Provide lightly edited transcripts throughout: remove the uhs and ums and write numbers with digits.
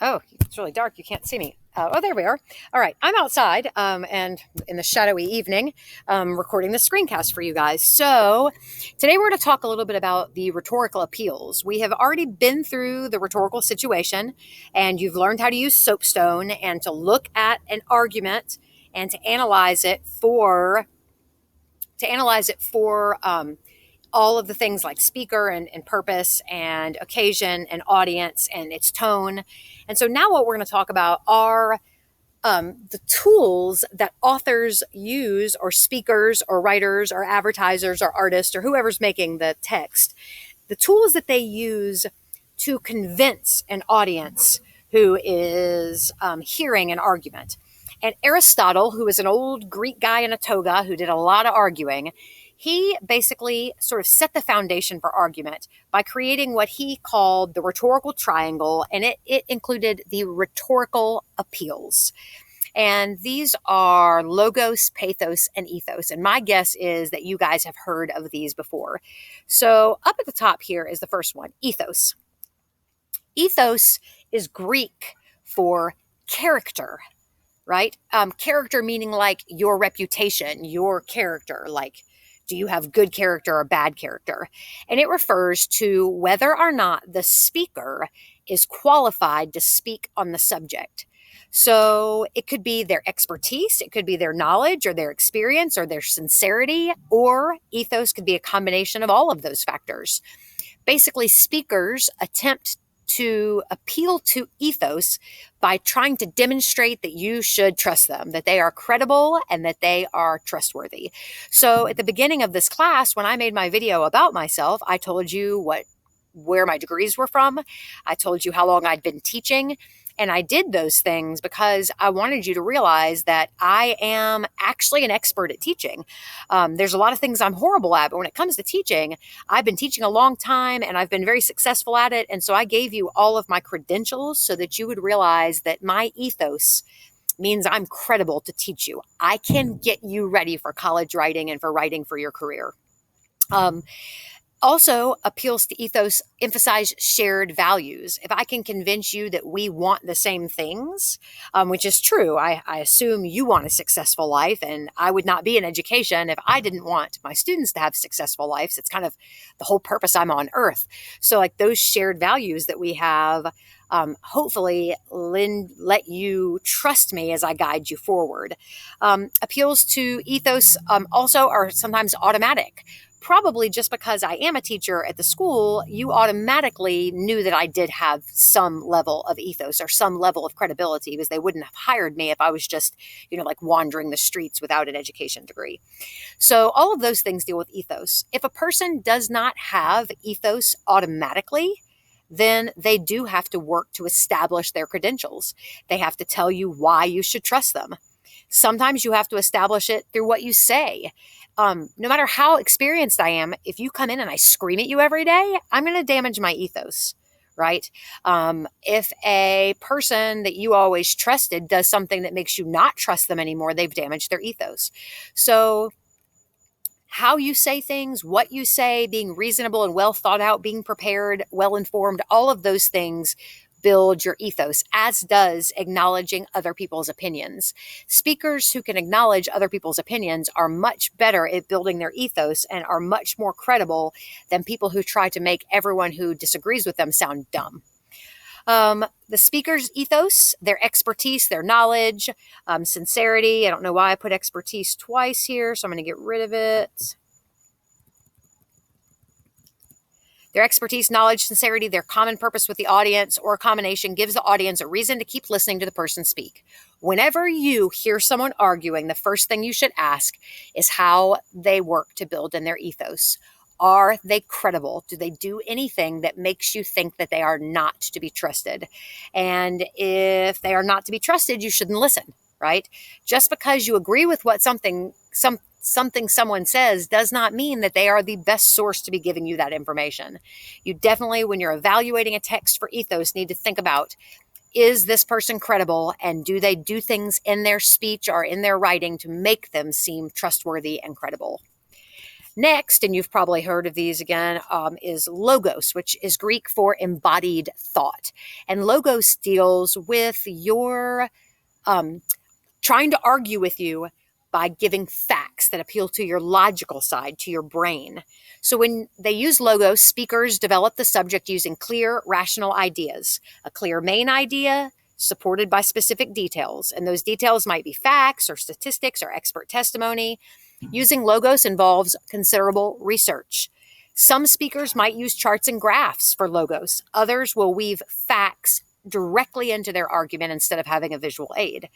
Oh, it's really dark. You can't see me. Oh, there we are. All right. I'm outside and in the shadowy evening recording the screencast for you guys. So today we're going to talk a little bit about the rhetorical appeals. We have already been through the rhetorical situation, and you've learned how to use soapstone and to look at an argument and to analyze it for all of the things like speaker and purpose and occasion and audience and its tone. And so now what we're going to talk about are the tools that authors use, or speakers, or writers, or advertisers, or artists, or whoever's making the text, the tools that they use to convince an audience who is hearing an argument. And Aristotle, who is an old Greek guy in a toga who did a lot of arguing, he basically sort of set the foundation for argument by creating what he called the rhetorical triangle, and it included the rhetorical appeals. And these are logos, pathos, and ethos. And my guess is that you guys have heard of these before. So up at the top here is the first one, ethos. Ethos is Greek for character, right? Character meaning like your reputation, your character, like do you have good character or bad character? And it refers to whether or not the speaker is qualified to speak on the subject. So it could be their expertise, it could be their knowledge or their experience or their sincerity, or ethos could be a combination of all of those factors. Basically, speakers attempt to appeal to ethos by trying to demonstrate that you should trust them, that they are credible and that they are trustworthy. So at the beginning of this class, when I made my video about myself, I told you where my degrees were from. I told you how long I'd been teaching. And I did those things because I wanted you to realize that I am actually an expert at teaching. There's a lot of things I'm horrible at, but when it comes to teaching, I've been teaching a long time and I've been very successful at it. And so I gave you all of my credentials so that you would realize that my ethos means I'm credible to teach you. I can get you ready for college writing and for writing for your career. Also, appeals to ethos emphasize shared values. If I can convince you that we want the same things, which is true, I assume you want a successful life, and I would not be in education if I didn't want my students to have successful lives. It's kind of the whole purpose I'm on earth. So like those shared values that we have, hopefully let you trust me as I guide you forward. Appeals to ethos also are sometimes automatic. Probably just because I am a teacher at the school, you automatically knew that I did have some level of ethos or some level of credibility, because they wouldn't have hired me if I was just, like wandering the streets without an education degree. So all of those things deal with ethos. If a person does not have ethos automatically, then they do have to work to establish their credentials. They have to tell you why you should trust them. Sometimes you have to establish it through what you say. No matter how experienced I am, if you come in and I scream at you every day, I'm going to damage my ethos, right? If a person that you always trusted does something that makes you not trust them anymore, they've damaged their ethos. So how you say things, what you say, being reasonable and well thought out, being prepared, well informed, all of those things build your ethos, as does acknowledging other people's opinions. Speakers who can acknowledge other people's opinions are much better at building their ethos and are much more credible than people who try to make everyone who disagrees with them sound dumb. The speaker's ethos, their expertise, their knowledge, sincerity. I don't know why I put expertise twice here, so I'm going to get rid of it. Their expertise, knowledge, sincerity, their common purpose with the audience, or a combination, gives the audience a reason to keep listening to the person speak. Whenever you hear someone arguing, the first thing you should ask is how they work to build in their ethos. Are they credible? Do they do anything that makes you think that they are not to be trusted? And if they are not to be trusted, you shouldn't listen, right? Just because you agree with what something someone says does not mean that they are the best source to be giving you that information. You definitely, when you're evaluating a text for ethos, need to think about, is this person credible, and do they do things in their speech or in their writing to make them seem trustworthy and credible? Next, and you've probably heard of these again, is logos, which is Greek for embodied thought. And logos deals with your trying to argue with you by giving facts that appeal to your logical side, to your brain. So when they use logos, speakers develop the subject using clear, rational ideas, a clear main idea supported by specific details. And those details might be facts or statistics or expert testimony. Using logos involves considerable research. Some speakers might use charts and graphs for logos. Others will weave facts directly into their argument instead of having a visual aid.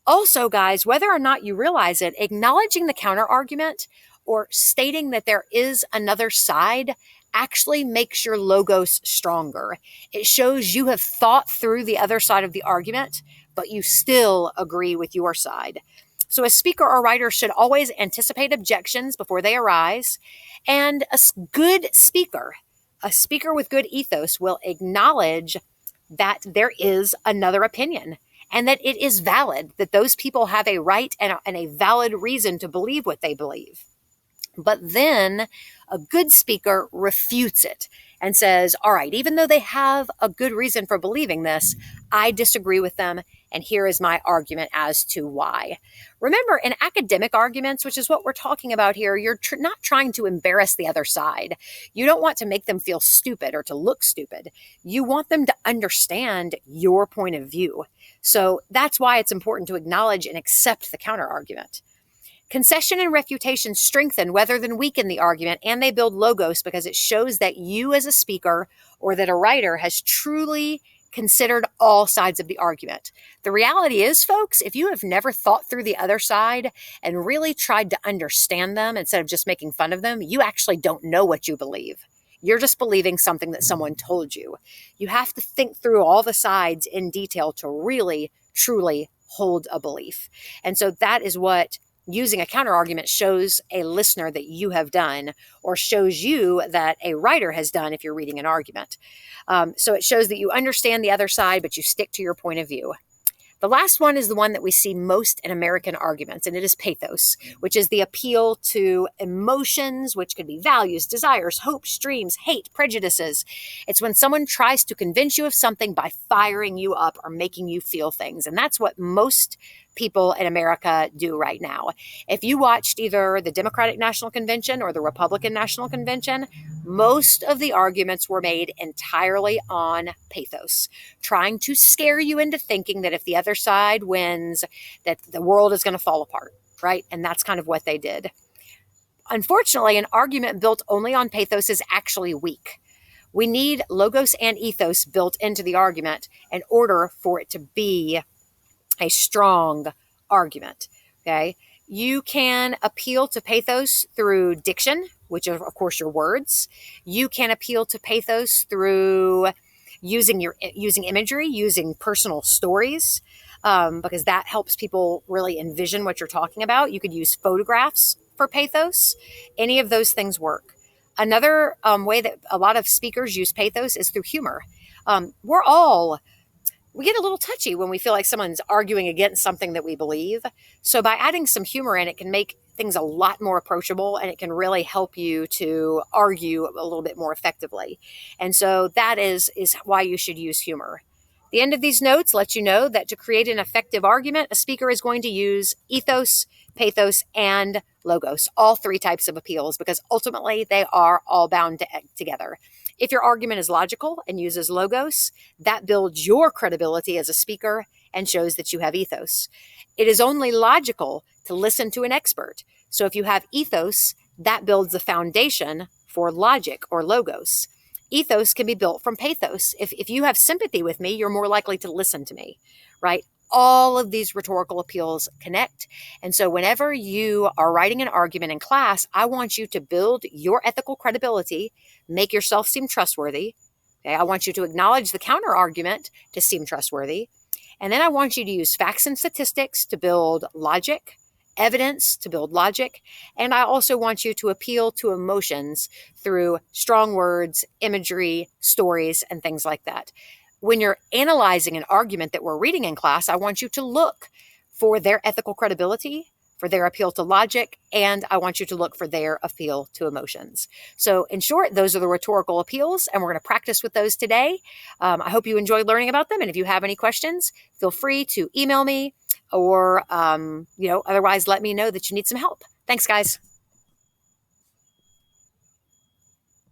Also, guys, whether or not you realize it, acknowledging the counter argument or stating that there is another side actually makes your logos stronger. It shows you have thought through the other side of the argument, but you still agree with your side. So a speaker or writer should always anticipate objections before they arise. And a good speaker, a speaker with good ethos, will acknowledge that there is another opinion and that it is valid, that those people have a right and a valid reason to believe what they believe. But then a good speaker refutes it and says, all right, even though they have a good reason for believing this, I disagree with them, and here is my argument as to why. Remember, in academic arguments, which is what we're talking about here, you're not trying to embarrass the other side. You don't want to make them feel stupid or to look stupid. You want them to understand your point of view. So that's why it's important to acknowledge and accept the counter argument. Concession and refutation strengthen rather than weaken the argument, and they build logos because it shows that you as a speaker or that a writer has truly considered all sides of the argument. The reality is, folks, if you have never thought through the other side and really tried to understand them instead of just making fun of them, you actually don't know what you believe. You're just believing something that someone told you. You have to think through all the sides in detail to really, truly hold a belief. And so that is what using a counter argument shows a listener that you have done, or shows you that a writer has done if you're reading an argument. So it shows that you understand the other side, but you stick to your point of view. The last one is the one that we see most in American arguments, and it is pathos, which is the appeal to emotions, which could be values, desires, hopes, dreams, hate, prejudices. It's when someone tries to convince you of something by firing you up or making you feel things. And that's what most people in America do right now. If you watched either the Democratic National Convention or the Republican National Convention, most of the arguments were made entirely on pathos, trying to scare you into thinking that if the other side wins, that the world is going to fall apart, right? And that's kind of what they did. Unfortunately, an argument built only on pathos is actually weak. We need logos and ethos built into the argument in order for it to be a strong argument, okay? You can appeal to pathos through diction, which are, of course, your words. You can appeal to pathos through using imagery, using personal stories, because that helps people really envision what you're talking about. You could use photographs for pathos. Any of those things work. Another way that a lot of speakers use pathos is through humor. We get a little touchy when we feel like someone's arguing against something that we believe. So by adding some humor in, it can make things a lot more approachable, and it can really help you to argue a little bit more effectively. And so that is why you should use humor. The end of these notes lets you know that to create an effective argument, a speaker is going to use ethos, pathos, and logos, all three types of appeals, because ultimately they are all bound together. If your argument is logical and uses logos, that builds your credibility as a speaker and shows that you have ethos. It is only logical to listen to an expert. So if you have ethos, that builds the foundation for logic or logos. Ethos can be built from pathos. If you have sympathy with me, you're more likely to listen to me, right? All of these rhetorical appeals connect. And so whenever you are writing an argument in class, I want you to build your ethical credibility, make yourself seem trustworthy. Okay? I want you to acknowledge the counter argument to seem trustworthy. And then I want you to use facts and statistics to build logic, evidence to build logic. And I also want you to appeal to emotions through strong words, imagery, stories, and things like that. When you're analyzing an argument that we're reading in class, I want you to look for their ethical credibility, for their appeal to logic, and I want you to look for their appeal to emotions. So in short, those are the rhetorical appeals, and we're going to practice with those today. I hope you enjoyed learning about them, and if you have any questions, feel free to email me or, otherwise let me know that you need some help. Thanks, guys.